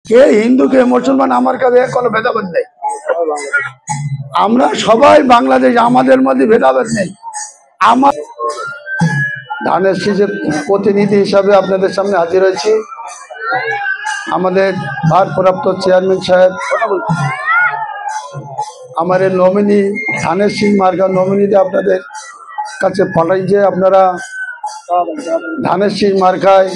কে হিন্দু কে মুসলমান আমার কাছে কোনো ভেদাভেদ নেই। আমরা সবাই বাংলাদেশ, আমাদের মধ্যে ভেদাভেদ নেই। আমার ধানের শীষের প্রতিনিধি হিসাবে আপনাদের সামনে হাজির হয়েছি। আমাদের ভারপ্রাপ্ত চেয়ারম্যান সাহেব আমার এই নমিনি ধানের শীষ মার্কা নমিনিতে আপনাদের কাছে পাঠাইছে। আপনারা ধানের শীষ মার্কায়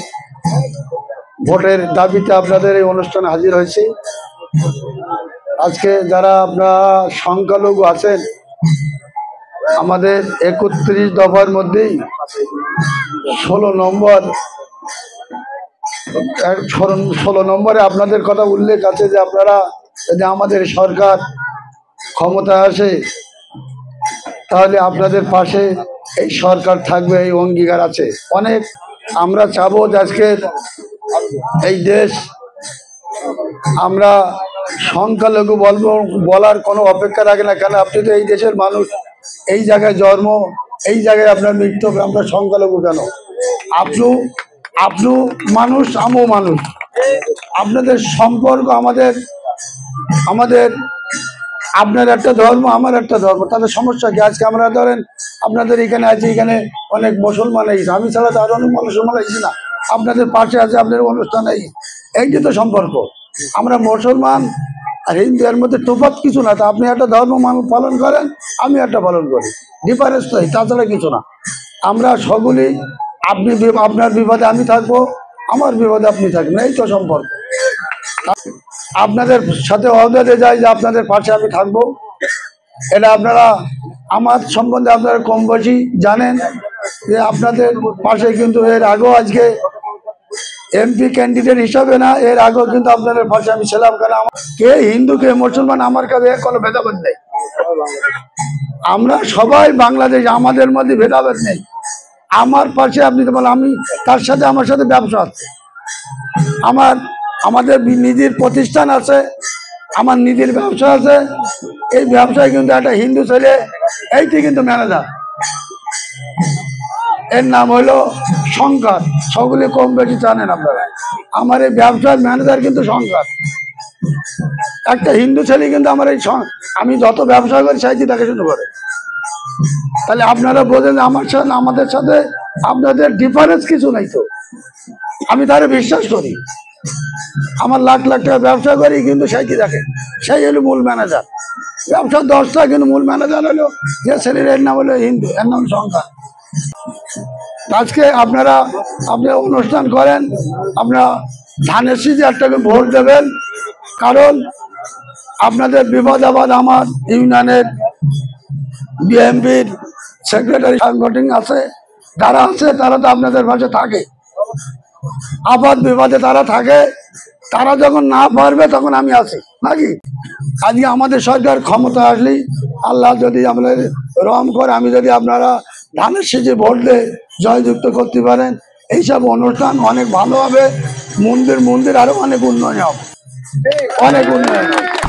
ভোটের দাবিতে আপনাদের এই অনুষ্ঠানে হাজির হয়েছি। আজকে যারা আপনারা সংখ্যালঘু আছেন, আমাদের 31 দফার মধ্যেই 16 নম্বরে আপনাদের কথা উল্লেখ আছে যে আপনারা যদি আমাদের সরকার ক্ষমতায় আসে তাহলে আপনাদের পাশে এই সরকার থাকবে, এই অঙ্গীকার আছে অনেক। আমরা চাবো যে আজকের এই দেশ, আমরা সংখ্যালঘু বলবো বলার কোনো অপেক্ষা রাখে না, কেন আপনি তো এই দেশের মানুষ, এই জায়গায় জন্ম, এই জায়গায় আপনার মৃত্যু, আমরা সংখ্যালঘু কেন? আপনি মানুষ, আমিও মানুষ, আপনাদের সম্পর্ক আমাদের আপনার একটা ধর্ম, আমার একটা ধর্ম, তাদের সমস্যা কি? আজকে আমরা ধরেন আপনাদের এখানে আছি, এখানে অনেক মুসলমান আছে, আমি ছাড়া তো আর অনেক মুসলমান আছি না, আপনাদের পাশে আছে, আপনাদের অনুষ্ঠান এই এইটি তো সম্পর্ক। আমরা মুসলমান আর হিন্দু এর মধ্যে তফাৎ কিছু না। তা আপনি একটা ধর্ম পালন করেন, আমি একটা পালন করি, ডিফারেন্স তো তাছাড়া কিছু না। আমরা সকলেই, আপনি আপনার বিপদে আমি থাকবো, আমার বিপদে আপনি থাকবেন, এই তো সম্পর্ক। আপনাদের সাথে অবদানে যাই যে আপনাদের পাশে আমি থাকবো, এটা আপনারা আমার সম্বন্ধে আপনারা কম বেশি জানেন যে আপনাদের পাশে কিন্তু এর আগেও আজকে এমপি ক্যান্ডিডেট হিসাবে না, এর আগেও কিন্তু আপনাদের পাশে আমি ছিলাম। কারণ কে হিন্দু কে মুসলমান আমার কাছে কোনো ভেদাভেদ নেই। আমরা সবাই বাংলাদেশ, আমাদের মধ্যে ভেদাভেদ নেই। আমার পাশে আপনি তো বলেন, আমি তার সাথে আমার সাথে ব্যবসা আছে, আমাদের নিজের প্রতিষ্ঠান আছে, আমার নিজের ব্যবসা আছে। এই ব্যবসায় কিন্তু একটা হিন্দু ছেলে, এইটি কিন্তু ম্যানেজার, এর নাম হলো শঙ্কর। সকলে কম বেশি জানেন আপনারা, আমার এই ব্যবসার ম্যানেজার কিন্তু শঙ্কর, একটা হিন্দু ছেলে। কিন্তু আমার এই আমি যত ব্যবসা করি সাইটি তাকে শুরু করে। তাহলে আপনারা বোঝেন আমার সাথে আমাদের সাথে আপনাদের ডিফারেন্স কিছু নাই। তো আমি তারে বিশ্বাস করি, আমার লাখ লাখ টাকা ব্যবসা করি, কিন্তু সেইটি দেখে, সেই হলো মূল ম্যানেজার। ব্যবসা 10টা, কিন্তু মূল ম্যানেজার হলো যে ছেলের, এর নাম হলো হিন্দু, এর নাম শঙ্কর। আজকে আপনারা অনুষ্ঠান করেন, আপনারা ধানের শীষে একটা ভোট দেবেন, কারণ আপনাদের বিপদ আপদ আমার ইউনিয়নের বিএমপির সেক্রেটারি সাংগঠনিক আছে, যারা আছে তারা তো আপনাদের পাশে থাকে, আপদ বিপদে তারা থাকে। তারা যখন না পারবে তখন আমি আছি নাকি? আজকে আমাদের সরকার ক্ষমতা আসলেই, আল্লাহ যদি আপনাদের রহম করে, আমি যদি আপনারা ধানের শীষে ভোট দিয়ে জয়যুক্ত করতে পারেন, এইসব অনুষ্ঠান অনেক ভালো হবে। মন্দির আরো অনেক উন্নয়ন হবে, অনেক উন্নয়ন হবে।